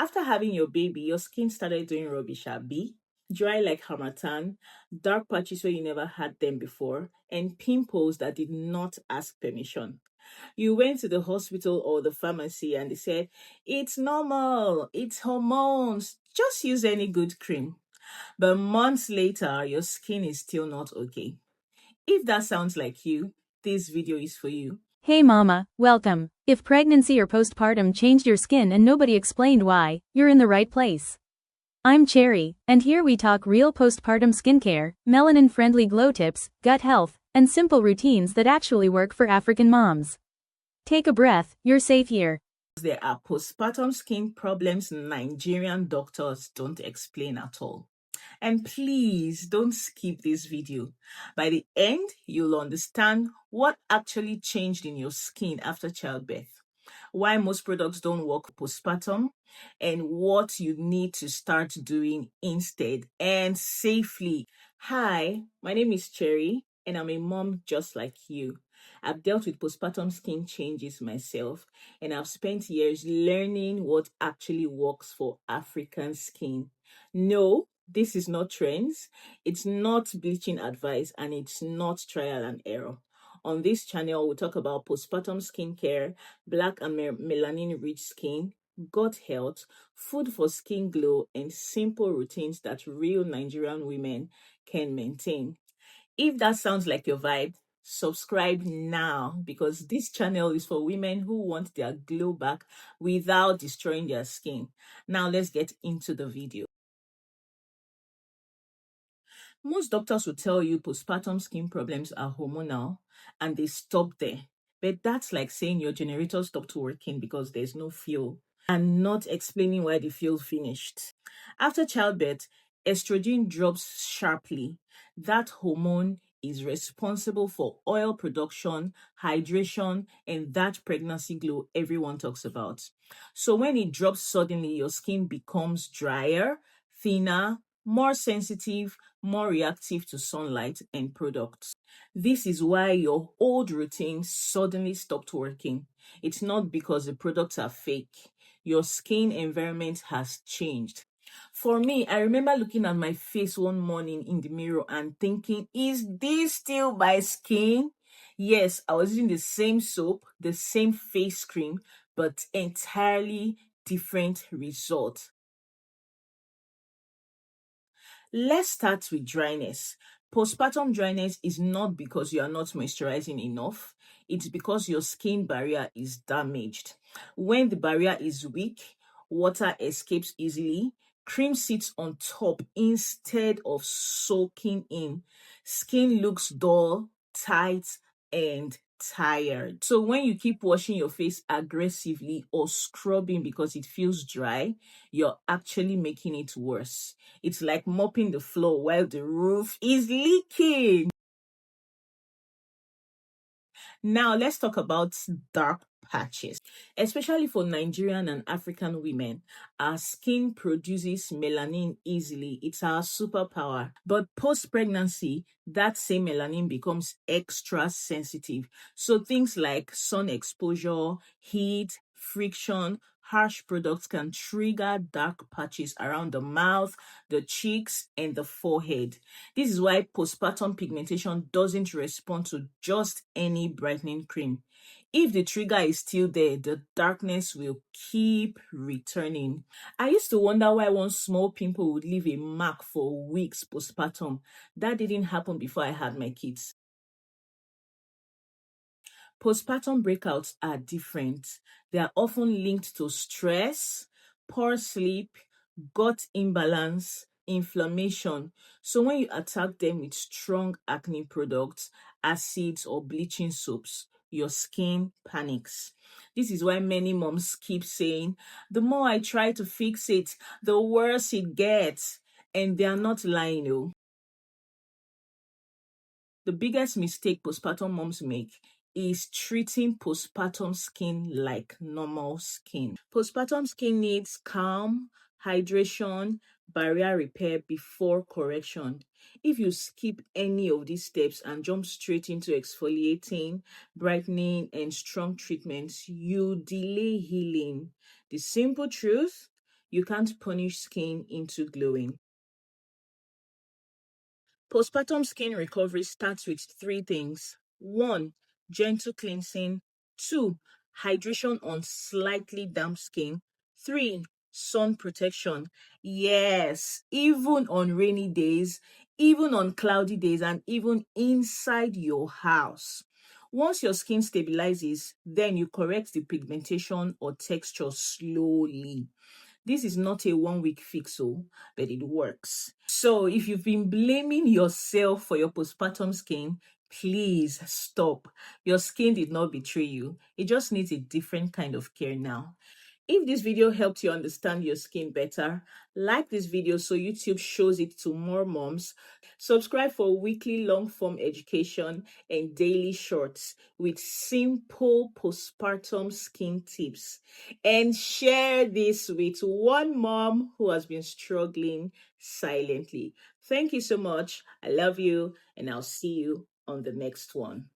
After having your baby, your skin started doing rubbish, abi? Dry like harmattan, dark patches where you never had them before, and pimples that did not ask permission. You went to the hospital or the pharmacy and they said, it's normal, it's hormones, just use any good cream. But months later, your skin is still not okay. If that sounds like you, this video is for you. Hey mama, welcome. If pregnancy or postpartum changed your skin and nobody explained why, you're in the right place. I'm Cherry, and here we talk real postpartum skincare, melanin-friendly glow tips, gut health, and simple routines that actually work for African moms. Take a breath, you're safe here. There are postpartum skin problems Nigerian doctors don't explain at all. And please don't skip this video. By the end, you'll understand what actually changed in your skin after childbirth, why most products don't work postpartum, and what you need to start doing instead and safely. Hi, my name is Cherry, and I'm a mom just like you. I've dealt with postpartum skin changes myself, and I've spent years learning what actually works for African skin. No, this is not trends, it's not bleaching advice, and it's not trial and error. On this channel, we'll talk about postpartum skincare, black and melanin-rich skin, gut health, food for skin glow, and simple routines that real Nigerian women can maintain. If that sounds like your vibe, subscribe now because this channel is for women who want their glow back without destroying their skin. Now let's get into the video. Most doctors will tell you postpartum skin problems are hormonal and they stop there. But that's like saying your generator stopped working because there's no fuel and not explaining why the fuel finished. After childbirth, estrogen drops sharply. That hormone is responsible for oil production, hydration, and that pregnancy glow everyone talks about. So when it drops suddenly, your skin becomes drier, thinner, more sensitive, more reactive to sunlight and products. This is why your old routine suddenly stopped working. It's not because the products are fake. Your skin environment has changed. For me, I remember looking at my face one morning in the mirror and thinking, is this still my skin? Yes, I was using the same soap, the same face cream, but entirely different results. Let's start with dryness. Postpartum dryness is not because you are not moisturizing enough. It's because your skin barrier is damaged. When the barrier is weak, water escapes easily, cream sits on top instead of soaking in. Skin looks dull, tight, and tired. So when you keep washing your face aggressively or scrubbing because it feels dry, you're actually making it worse. It's like mopping the floor while the roof is leaking. Now let's talk about dark patches. Especially for Nigerian and African women, our skin produces melanin easily. It's our superpower. But post-pregnancy, that same melanin becomes extra sensitive. So things like sun exposure, heat, friction, harsh products can trigger dark patches around the mouth, the cheeks, and the forehead. This is why postpartum pigmentation doesn't respond to just any brightening cream. If the trigger is still there, the darkness will keep returning. I used to wonder why one small pimple would leave a mark for weeks postpartum. That didn't happen before I had my kids. Postpartum breakouts are different. They are often linked to stress, poor sleep, gut imbalance, inflammation. So when you attack them with strong acne products, acids, or bleaching soaps, your skin panics. This is why many moms keep saying, the more I try to fix it, the worse it gets. And they are not lying, oh. The biggest mistake postpartum moms make is treating postpartum skin like normal skin. Postpartum skin needs calm, hydration, barrier repair before correction. If you skip any of these steps and jump straight into exfoliating, brightening, and strong treatments, you delay healing. The simple truth, You can't punish skin into glowing. Postpartum skin recovery starts with three things. One, gentle cleansing. Two, hydration on slightly damp skin. Three, sun protection. Yes, even on rainy days, even on cloudy days, and even inside your house. Once your skin stabilizes, then you correct the pigmentation or texture slowly. This is not a 1 week fix, but it works. So if you've been blaming yourself for your postpartum skin, please stop. Your skin did not betray you. It just needs a different kind of care now. If this video helped you understand your skin better, like this video so YouTube shows it to more moms. Subscribe for weekly long form education and daily shorts with simple postpartum skin tips. And share this with one mom who has been struggling silently. Thank you so much. I love you, and I'll see you on the next one.